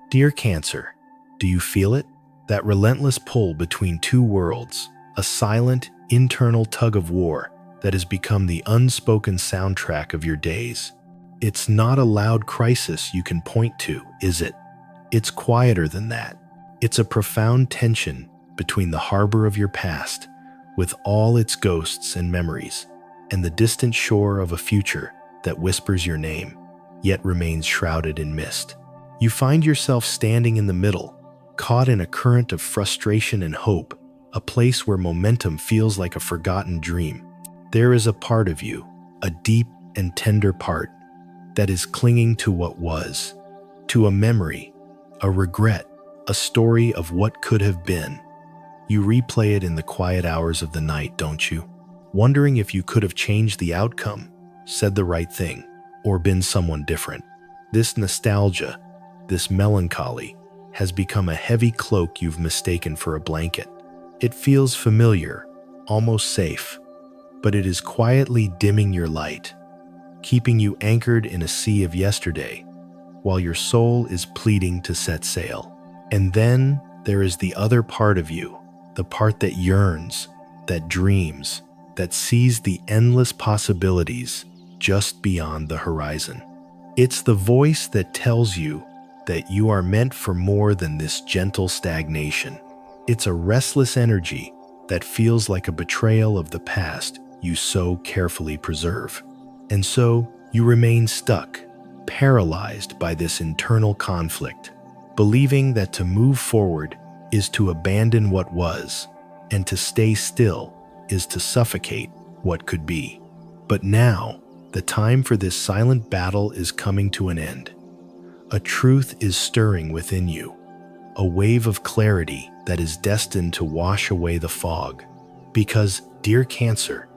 Dear Cancer, do you feel it? That relentless pull between two worlds, a silent, internal tug of war that has become the unspoken soundtrack of your days. It's not a loud crisis you can point to, is it? It's quieter than that. It's a profound tension between the harbor of your past, with all its ghosts and memories, and the distant shore of a future that whispers your name, yet remains shrouded in mist. You find yourself standing in the middle, caught in a current of frustration and hope, a place where momentum feels like a forgotten dream. There is a part of you, a deep and tender part, that is clinging to what was, to a memory, a regret, a story of what could have been. You replay it in the quiet hours of the night, don't you? Wondering if you could have changed the outcome, said the right thing, or been someone different. This nostalgia, this melancholy, has become a heavy cloak you've mistaken for a blanket. It feels familiar, almost safe, but it is quietly dimming your light, keeping you anchored in a sea of yesterday, while your soul is pleading to set sail. And then there is the other part of you, the part that yearns, that dreams, that sees the endless possibilities just beyond the horizon. It's the voice that tells you that you are meant for more than this gentle stagnation. It's a restless energy that feels like a betrayal of the past you so carefully preserve. And so you remain stuck, paralyzed by this internal conflict, believing that to move forward is to abandon what was, and to stay still is to suffocate what could be. But now, the time for this silent battle is coming to an end. A truth is stirring within you, a wave of clarity that is destined to wash away the fog. Because, dear Cancer,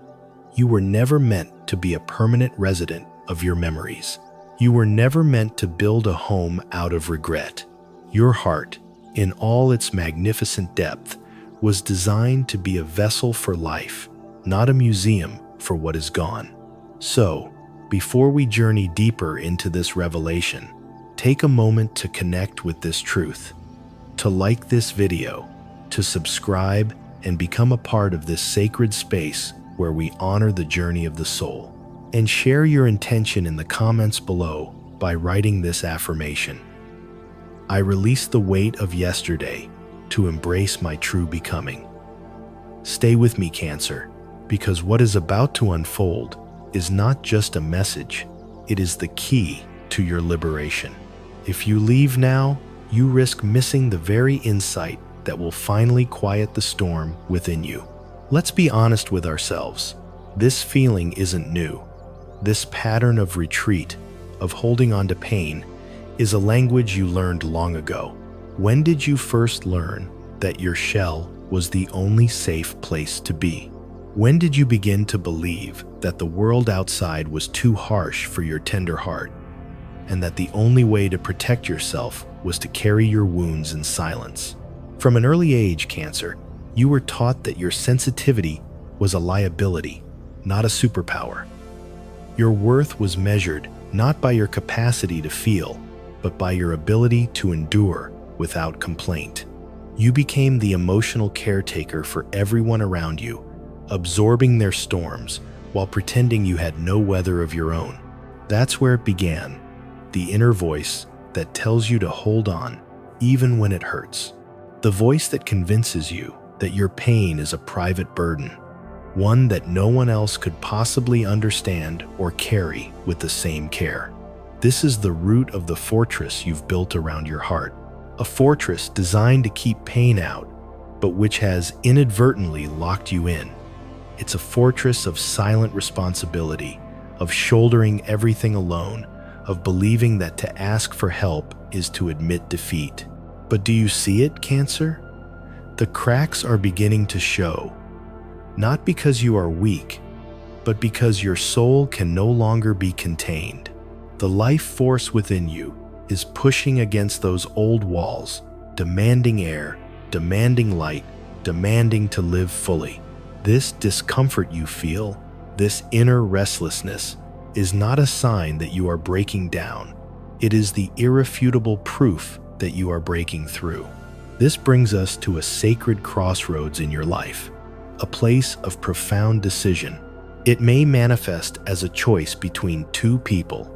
you were never meant to be a permanent resident of your memories. You were never meant to build a home out of regret. Your heart, in all its magnificent depth, was designed to be a vessel for life, not a museum for what is gone. So, before we journey deeper into this revelation, take a moment to connect with this truth, to like this video, to subscribe, and become a part of this sacred space where we honor the journey of the soul. And share your intention in the comments below by writing this affirmation. I release the weight of yesterday to embrace my true becoming. Stay with me, Cancer, because what is about to unfold is not just a message, it is the key to your liberation. If you leave now, you risk missing the very insight that will finally quiet the storm within you. Let's be honest with ourselves. This feeling isn't new. This pattern of retreat, of holding on to pain, is a language you learned long ago. When did you first learn that your shell was the only safe place to be? When did you begin to believe that the world outside was too harsh for your tender heart, and that the only way to protect yourself was to carry your wounds in silence? From an early age, Cancer, you were taught that your sensitivity was a liability, not a superpower. Your worth was measured not by your capacity to feel, but by your ability to endure without complaint. You became the emotional caretaker for everyone around you, absorbing their storms while pretending you had no weather of your own. That's where it began, the inner voice that tells you to hold on, even when it hurts. The voice that convinces you that your pain is a private burden, one that no one else could possibly understand or carry with the same care. This is the root of the fortress you've built around your heart, a fortress designed to keep pain out, but which has inadvertently locked you in. It's a fortress of silent responsibility, of shouldering everything alone, of believing that to ask for help is to admit defeat. But do you see it, Cancer? The cracks are beginning to show, not because you are weak, but because your soul can no longer be contained. The life force within you is pushing against those old walls, demanding air, demanding light, demanding to live fully. This discomfort you feel, this inner restlessness, is not a sign that you are breaking down. It is the irrefutable proof that you are breaking through. This brings us to a sacred crossroads in your life, a place of profound decision. It may manifest as a choice between two people,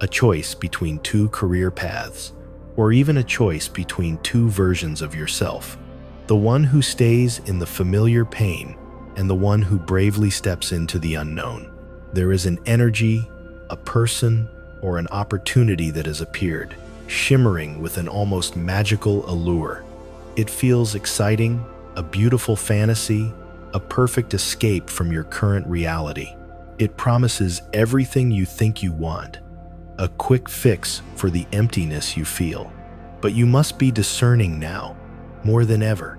a choice between two career paths, or even a choice between two versions of yourself. The one who stays in the familiar pain and the one who bravely steps into the unknown. There is an energy, a person, or an opportunity that has appeared, shimmering with an almost magical allure. It feels exciting, a beautiful fantasy, a perfect escape from your current reality. It promises everything you think you want, a quick fix for the emptiness you feel. But you must be discerning now, more than ever.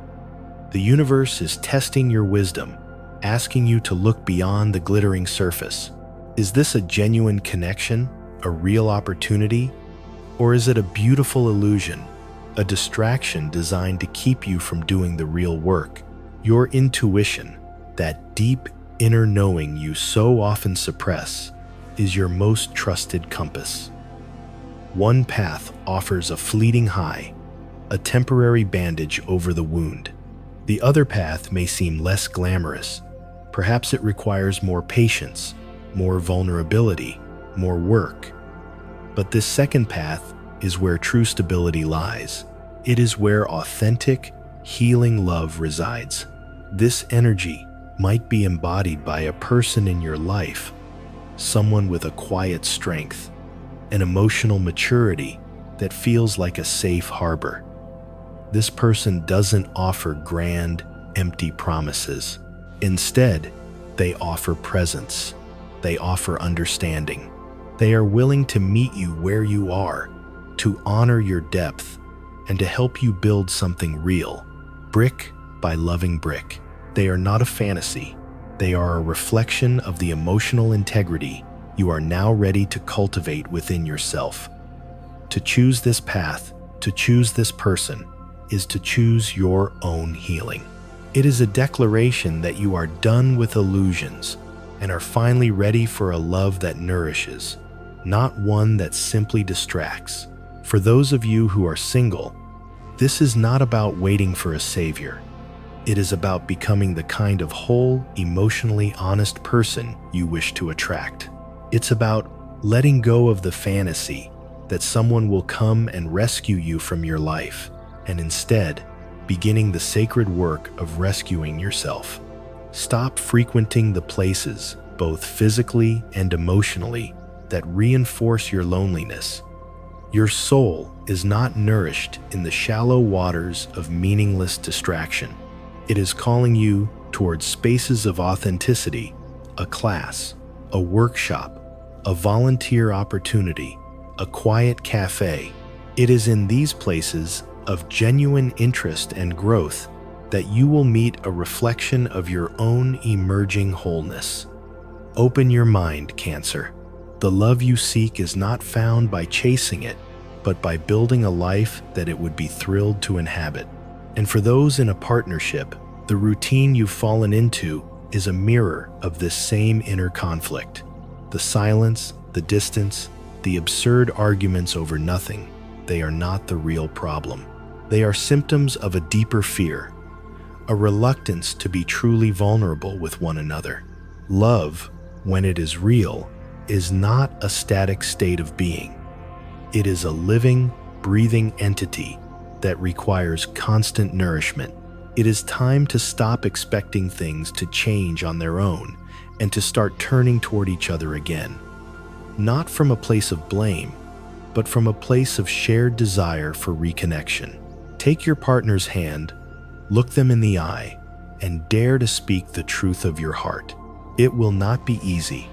The universe is testing your wisdom, asking you to look beyond the glittering surface. Is this a genuine connection, a real opportunity, or is it a beautiful illusion, a distraction designed to keep you from doing the real work? Your intuition, that deep inner knowing you so often suppress, is your most trusted compass. One path offers a fleeting high, a temporary bandage over the wound. The other path may seem less glamorous. Perhaps it requires more patience, more vulnerability, more work. But this second path is where true stability lies. It is where authentic, healing love resides. This energy might be embodied by a person in your life, someone with a quiet strength, an emotional maturity that feels like a safe harbor. This person doesn't offer grand, empty promises. Instead, they offer presence. They offer understanding. They are willing to meet you where you are, to honor your depth, and to help you build something real, brick by loving brick. They are not a fantasy. They are a reflection of the emotional integrity you are now ready to cultivate within yourself. To choose this path, to choose this person, is to choose your own healing. It is a declaration that you are done with illusions and are finally ready for a love that nourishes, not one that simply distracts. For those of you who are single, this is not about waiting for a savior. It is about becoming the kind of whole, emotionally honest person you wish to attract. It's about letting go of the fantasy that someone will come and rescue you from your life, and instead, beginning the sacred work of rescuing yourself. Stop frequenting the places, both physically and emotionally, that reinforce your loneliness. Your soul is not nourished in the shallow waters of meaningless distraction. It is calling you towards spaces of authenticity, a class, a workshop, a volunteer opportunity, a quiet cafe. It is in these places of genuine interest and growth that you will meet a reflection of your own emerging wholeness. Open your mind, Cancer. The love you seek is not found by chasing it, but by building a life that it would be thrilled to inhabit. And for those in a partnership, the routine you've fallen into is a mirror of this same inner conflict. The silence, the distance, the absurd arguments over nothing, they are not the real problem. They are symptoms of a deeper fear, a reluctance to be truly vulnerable with one another. Love, when it is real, is not a static state of being. It is a living, breathing entity that requires constant nourishment. It is time to stop expecting things to change on their own and to start turning toward each other again. Not from a place of blame, but from a place of shared desire for reconnection. Take your partner's hand, look them in the eye, and dare to speak the truth of your heart. It will not be easy,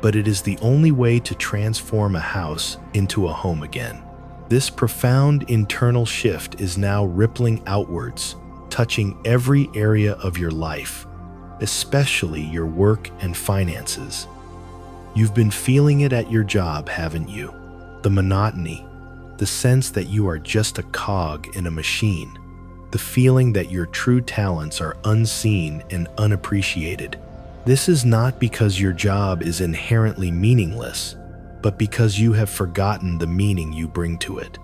but it is the only way to transform a house into a home again. This profound internal shift is now rippling outwards, touching every area of your life, especially your work and finances. You've been feeling it at your job, haven't you? The monotony, the sense that you are just a cog in a machine, the feeling that your true talents are unseen and unappreciated. This is not because your job is inherently meaningless, but because you have forgotten the meaning you bring to it.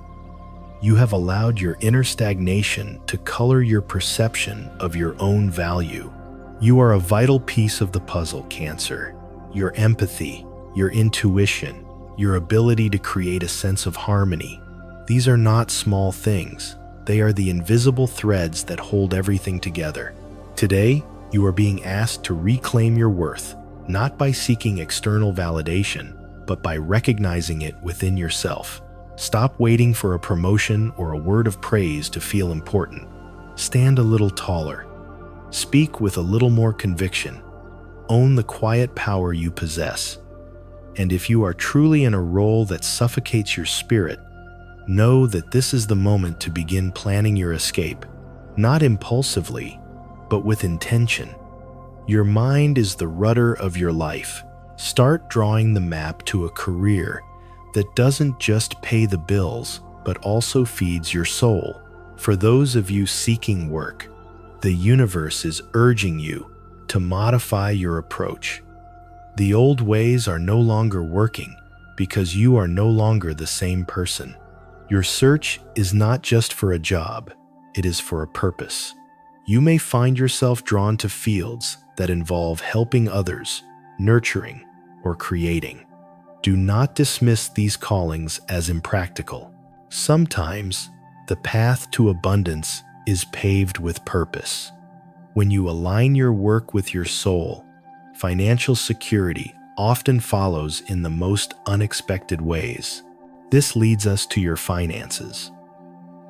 You have allowed your inner stagnation to color your perception of your own value. You are a vital piece of the puzzle, Cancer. Your empathy, your intuition, your ability to create a sense of harmony. These are not small things. They are the invisible threads that hold everything together. Today, you are being asked to reclaim your worth, not by seeking external validation, but by recognizing it within yourself. Stop waiting for a promotion or a word of praise to feel important. Stand a little taller. Speak with a little more conviction. Own the quiet power you possess. And if you are truly in a role that suffocates your spirit, know that this is the moment to begin planning your escape, not impulsively, but with intention. Your mind is the rudder of your life. Start drawing the map to a career that doesn't just pay the bills, but also feeds your soul. For those of you seeking work, the universe is urging you to modify your approach. The old ways are no longer working because you are no longer the same person. Your search is not just for a job, it is for a purpose. You may find yourself drawn to fields that involve helping others, nurturing, or creating. Do not dismiss these callings as impractical. Sometimes, the path to abundance is paved with purpose. When you align your work with your soul, financial security often follows in the most unexpected ways. This leads us to your finances.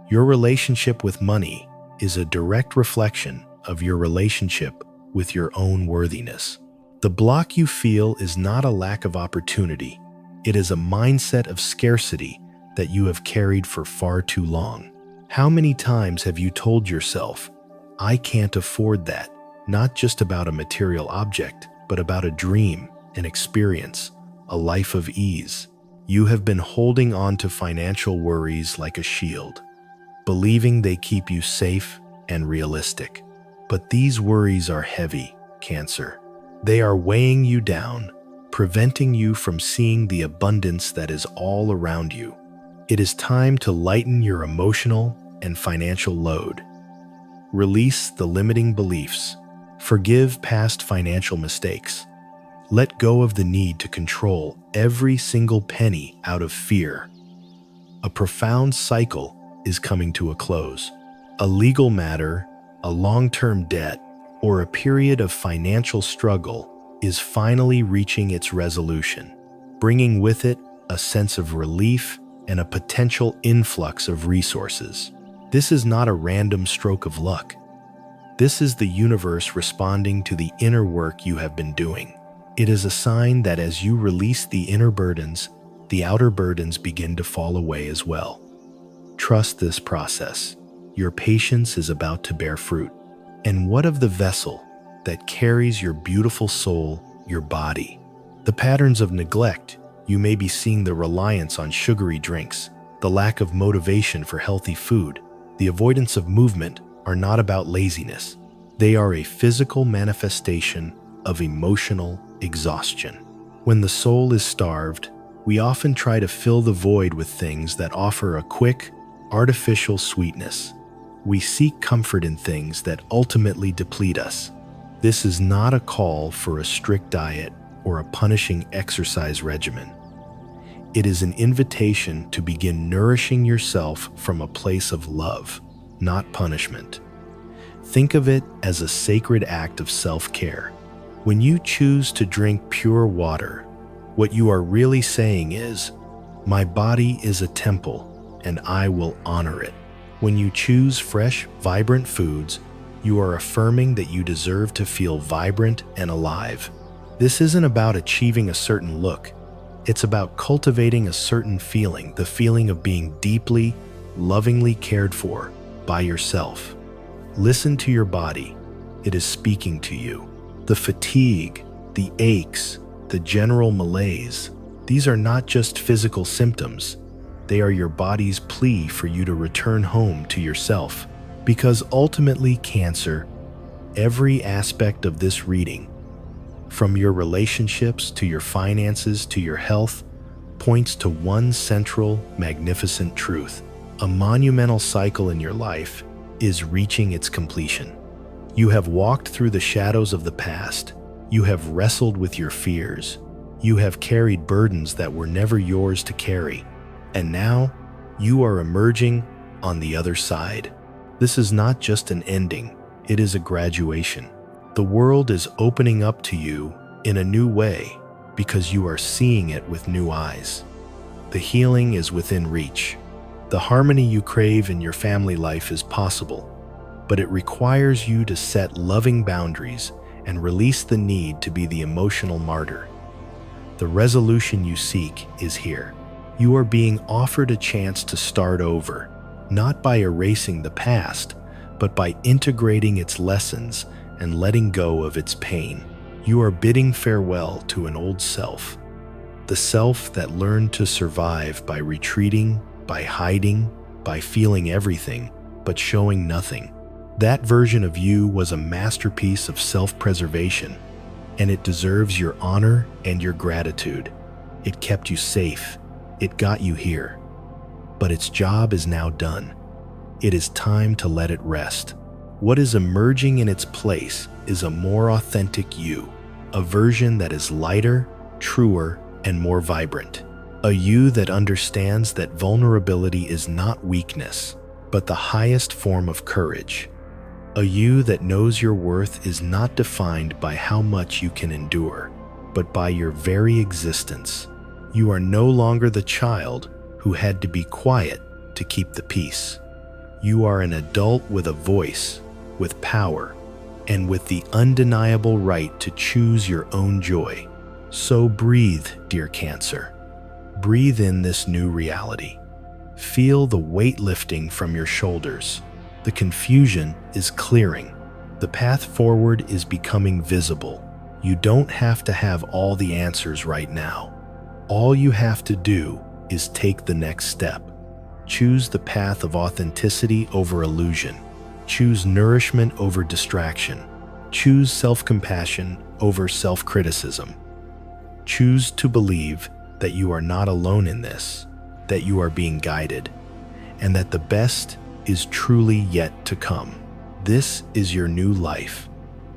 Your relationship with money is a direct reflection of your relationship with your own worthiness. The block you feel is not a lack of opportunity. It is a mindset of scarcity that you have carried for far too long. How many times have you told yourself, "I can't afford that," not just about a material object, but about a dream, an experience, a life of ease? You have been holding on to financial worries like a shield, believing they keep you safe and realistic. But these worries are heavy, Cancer. They are weighing you down, preventing you from seeing the abundance that is all around you. It is time to lighten your emotional and financial load. Release the limiting beliefs. Forgive past financial mistakes. Let go of the need to control every single penny out of fear. A profound cycle is coming to a close. A legal matter, a long-term debt, or a period of financial struggle is finally reaching its resolution, bringing with it a sense of relief and a potential influx of resources. This is not a random stroke of luck. This is the universe responding to the inner work you have been doing. It is a sign that as you release the inner burdens, the outer burdens begin to fall away as well. Trust this process. Your patience is about to bear fruit. And what of the vessel that carries your beautiful soul, your body? The patterns of neglect, you may be seeing the reliance on sugary drinks, the lack of motivation for healthy food, the avoidance of movement are not about laziness. They are a physical manifestation of emotional exhaustion. When the soul is starved, we often try to fill the void with things that offer a quick, artificial sweetness. We seek comfort in things that ultimately deplete us. This is not a call for a strict diet or a punishing exercise regimen. It is an invitation to begin nourishing yourself from a place of love, not punishment. Think of it as a sacred act of self-care. When you choose to drink pure water, what you are really saying is, "My body is a temple, and I will honor it." When you choose fresh, vibrant foods, you are affirming that you deserve to feel vibrant and alive. This isn't about achieving a certain look. It's about cultivating a certain feeling, the feeling of being deeply, lovingly cared for by yourself. Listen to your body. It is speaking to you. The fatigue, the aches, the general malaise, these are not just physical symptoms. They are your body's plea for you to return home to yourself. Because ultimately, Cancer, every aspect of this reading, from your relationships to your finances to your health, points to one central, magnificent truth. A monumental cycle in your life is reaching its completion. You have walked through the shadows of the past. You have wrestled with your fears. You have carried burdens that were never yours to carry. And now, you are emerging on the other side. This is not just an ending, it is a graduation. The world is opening up to you in a new way because you are seeing it with new eyes. The healing is within reach. The harmony you crave in your family life is possible, but it requires you to set loving boundaries and release the need to be the emotional martyr. The resolution you seek is here. You are being offered a chance to start over, not by erasing the past, but by integrating its lessons and letting go of its pain. You are bidding farewell to an old self, the self that learned to survive by retreating, by hiding, by feeling everything, but showing nothing. That version of you was a masterpiece of self-preservation, and it deserves your honor and your gratitude. It kept you safe. It got you here. But its job is now done. It is time to let it rest. What is emerging in its place is a more authentic you, a version that is lighter, truer, and more vibrant. A you that understands that vulnerability is not weakness, but the highest form of courage. A you that knows your worth is not defined by how much you can endure, but by your very existence. You are no longer the child who had to be quiet to keep the peace. You are an adult with a voice, with power, and with the undeniable right to choose your own joy. So breathe, dear Cancer. Breathe in this new reality. Feel the weight lifting from your shoulders. The confusion is clearing. The path forward is becoming visible. You don't have to have all the answers right now. All you have to do is take the next step. Choose the path of authenticity over illusion. Choose nourishment over distraction. Choose self-compassion over self-criticism. Choose to believe that you are not alone in this, that you are being guided, and that the best is truly yet to come. This is your new life.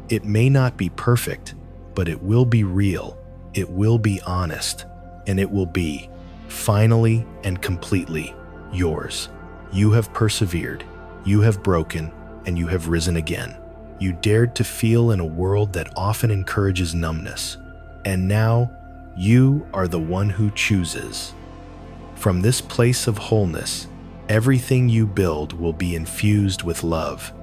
It may not be perfect, but it will be real, it will be honest, and it will be, finally and completely, yours. You have persevered, you have broken, and you have risen again. You dared to feel in a world that often encourages numbness, and now you are the one who chooses. From this place of wholeness, everything you build will be infused with love.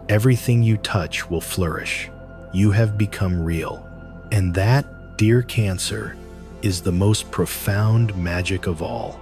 Everything you touch will flourish. You have become real. And that, dear Cancer, is the most profound magic of all.